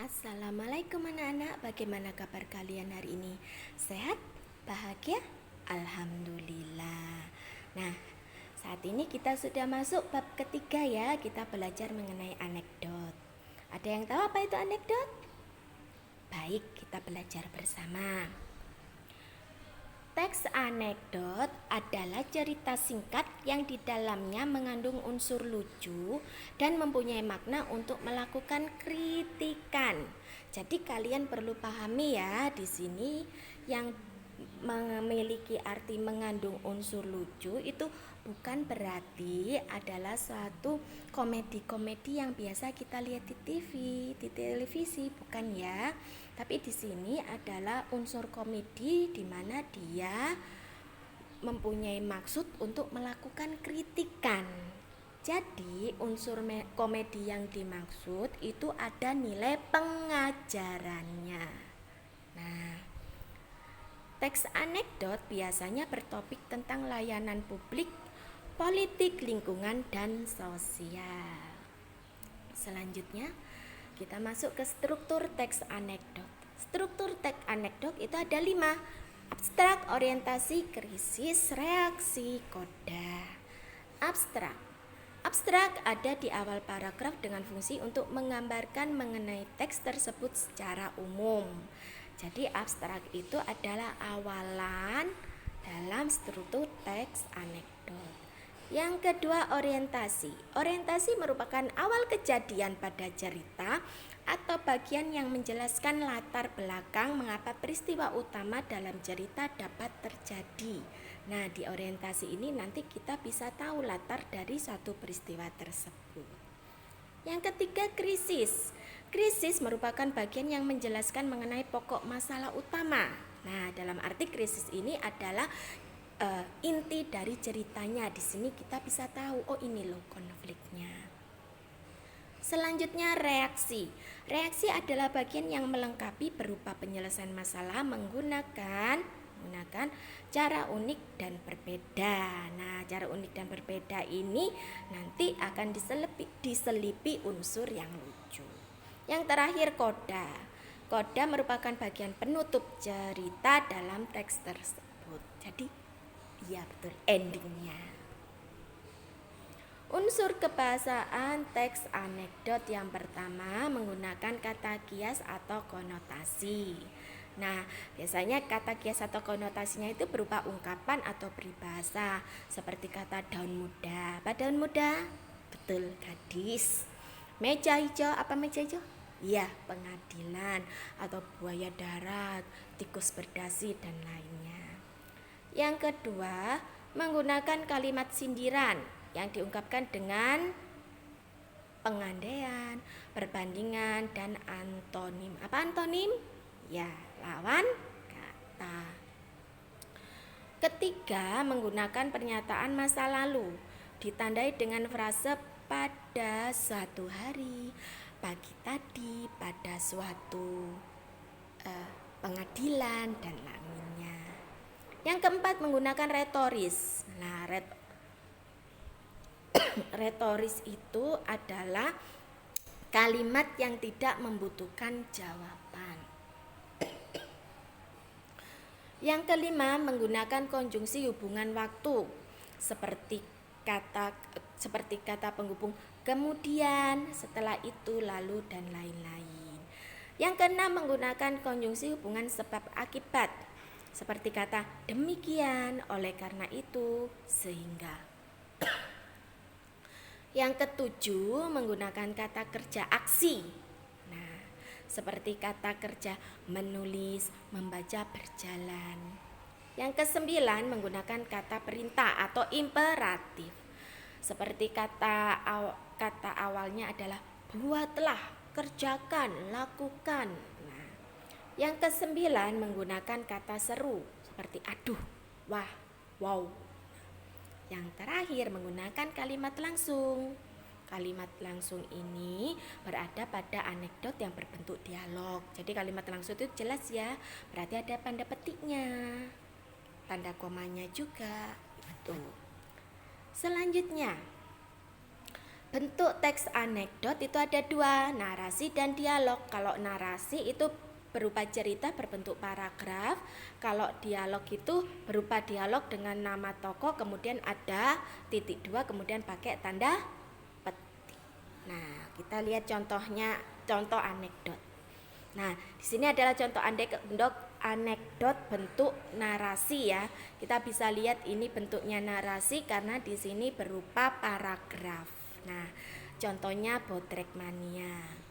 Assalamualaikum anak-anak, bagaimana kabar kalian hari ini? Sehat? Bahagia? Alhamdulillah. Nah, saat ini kita sudah masuk bab ketiga ya. Kita belajar mengenai anekdot. Ada yang tahu apa itu anekdot? Baik, kita belajar bersama. Teks anekdot adalah cerita singkat yang di dalamnya mengandung unsur lucu dan mempunyai makna untuk melakukan kritikan. Jadi kalian perlu pahami ya, di sini yang memiliki arti mengandung unsur lucu itu bukan berarti adalah suatu komedi-komedi yang biasa kita lihat di TV, di televisi, bukan ya. Tapi di sini adalah unsur komedi di mana dia mempunyai maksud untuk melakukan kritikan. Jadi unsur komedi yang dimaksud itu ada nilai pengajarannya. Nah, teks anekdot biasanya bertopik tentang layanan publik, politik, lingkungan, dan sosial. Selanjutnya, kita masuk ke struktur teks anekdot. Struktur teks anekdot itu ada 5. Abstrak, orientasi, krisis, reaksi, koda. Abstrak. Abstrak ada di awal paragraf dengan fungsi untuk menggambarkan mengenai teks tersebut secara umum. Jadi abstrak itu adalah awalan dalam struktur teks anekdot. Yang kedua, orientasi. Orientasi merupakan awal kejadian pada cerita atau bagian yang menjelaskan latar belakang mengapa peristiwa utama dalam cerita dapat terjadi. Nah, di orientasi ini nanti kita bisa tahu latar dari suatu peristiwa tersebut. Yang ketiga, krisis. Krisis merupakan bagian yang menjelaskan mengenai pokok masalah utama. Nah, dalam arti krisis ini adalah inti dari ceritanya. Di sini kita bisa tahu, oh ini loh konfliknya. Selanjutnya, reaksi. Reaksi adalah bagian yang melengkapi berupa penyelesaian masalah menggunakan cara unik dan berbeda. Nah, cara unik dan berbeda ini nanti akan diselipi unsur yang lucu. Yang terakhir, koda. Koda merupakan bagian penutup cerita dalam teks tersebut. Jadi iya betul, endingnya. Unsur kebahasaan teks anekdot yang pertama menggunakan kata kias atau konotasi. Nah, biasanya kata kias atau konotasinya itu berupa ungkapan atau peribahasa, seperti kata daun muda. Apa daun muda? Betul, gadis. Meja hijau, apa meja hijau? Iya, pengadilan atau buaya darat, tikus berdasi, dan lainnya. Yang kedua, menggunakan kalimat sindiran yang diungkapkan dengan pengandaian, perbandingan, dan antonim. Apa antonim? Ya, lawan kata. Ketiga, menggunakan pernyataan masa lalu ditandai dengan frase pada suatu hari, pagi tadi, pada suatu pengadilan, dan lainnya. Yang keempat, menggunakan retoris. Nah, retoris itu adalah kalimat yang tidak membutuhkan jawaban. Yang kelima, menggunakan konjungsi hubungan waktu seperti kata penghubung kemudian, setelah itu, lalu, dan lain-lain. Yang keenam, menggunakan konjungsi hubungan sebab akibat seperti kata demikian, oleh karena itu, sehingga. Yang ketujuh, menggunakan kata kerja aksi. Nah, seperti kata kerja menulis, membaca, berjalan. Yang kesembilan, menggunakan kata perintah atau imperatif. Seperti kata awalnya adalah buatlah, kerjakan, lakukan. Yang kesembilan, menggunakan kata seru seperti aduh, wah, wow. Yang terakhir, menggunakan kalimat langsung. Kalimat langsung ini berada pada anekdot yang berbentuk dialog. Jadi kalimat langsung itu jelas ya, berarti ada tanda petiknya, tanda komanya juga. Itu. Selanjutnya, Bentuk teks anekdot itu ada dua, narasi dan dialog. Kalau narasi itu berupa cerita berbentuk paragraf. Kalau dialog itu berupa dialog dengan nama tokoh, kemudian ada titik dua, kemudian pakai tanda petik. Nah, kita lihat contohnya, contoh anekdot. Nah, di sini adalah contoh anekdot bentuk narasi ya. Kita bisa lihat ini bentuknya narasi karena di sini berupa paragraf. Nah, contohnya Bodrek Mania.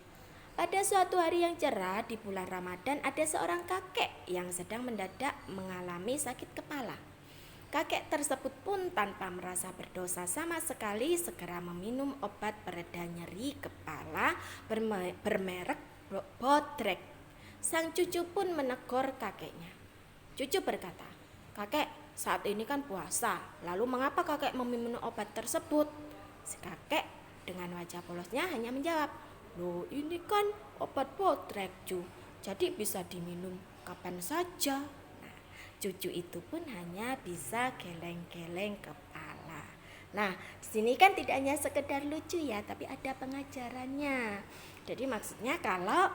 Pada suatu hari yang cerah di bulan Ramadan ada seorang kakek yang sedang mendadak mengalami sakit kepala. Kakek tersebut pun tanpa merasa berdosa sama sekali segera meminum obat pereda nyeri kepala bermerek Bodrek. Sang cucu pun menegur kakeknya. Cucu berkata, "Kakek, saat ini kan puasa, lalu mengapa kakek meminum obat tersebut?" Si kakek dengan wajah polosnya hanya menjawab, "Loh, ini kan obat Bodrek, Cu. Jadi bisa diminum kapan saja." Nah, cucu itu pun hanya bisa geleng-geleng kepala. Nah, di sini kan tidak hanya sekedar lucu ya, tapi ada pengajarannya. Jadi maksudnya kalau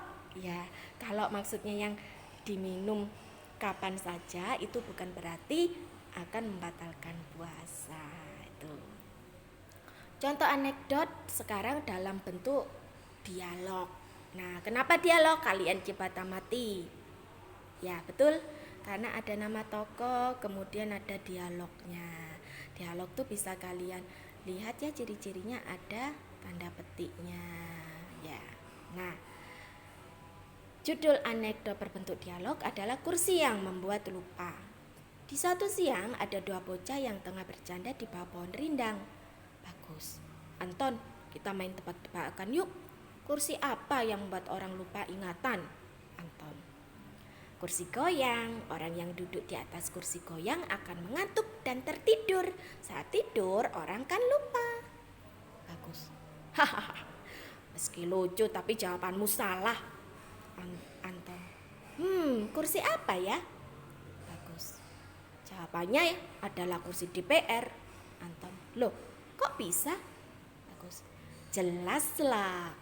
maksudnya yang diminum kapan saja itu bukan berarti akan membatalkan puasa itu. Contoh anekdot sekarang dalam bentuk dialog. Nah, kenapa dialog? Kalian coba amati. Ya, betul. Karena ada nama tokoh, kemudian ada dialognya. Dialog tuh bisa kalian lihat ya, ciri-cirinya ada tanda petiknya. Ya. Nah, judul anekdot berbentuk dialog adalah kursi yang membuat lupa. Di suatu siang ada dua bocah yang tengah bercanda di bawah pohon rindang. Bagus. Anton, kita main tebak-tebakan yuk. Kursi apa yang membuat orang lupa ingatan? Anton. Kursi goyang. Orang yang duduk di atas kursi goyang akan mengantuk dan tertidur. Saat tidur, orang kan lupa. Bagus. Hahaha. Meski lucu tapi jawabanmu salah. Anton. Kursi apa ya? Bagus. Jawabannya adalah kursi DPR. Anton. Loh, kok bisa? Bagus. Jelaslah.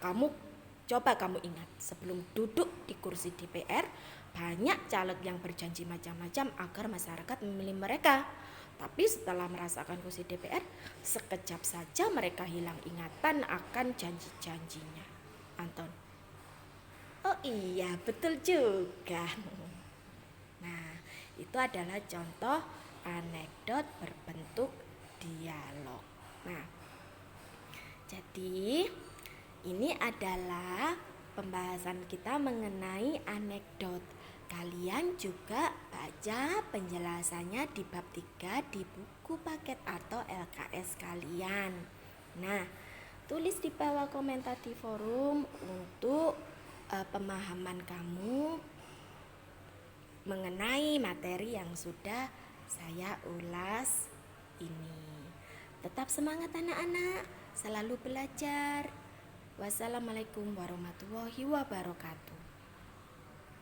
Coba kamu ingat, sebelum duduk di kursi DPR, banyak caleg yang berjanji macam-macam agar masyarakat memilih mereka. Tapi setelah merasakan kursi DPR, sekejap saja mereka hilang ingatan akan janji-janjinya. Anton. Oh iya, betul juga. Nah, itu adalah contoh anekdot berbentuk dialog. Nah, jadi ini adalah pembahasan kita mengenai anekdot. Kalian juga baca penjelasannya di bab 3 di buku paket atau LKS kalian. Nah, tulis di bawah komentar di forum untuk pemahaman kamu mengenai materi yang sudah saya ulas ini. Tetap semangat anak-anak, selalu belajar. Wassalamualaikum warahmatullahi wabarakatuh.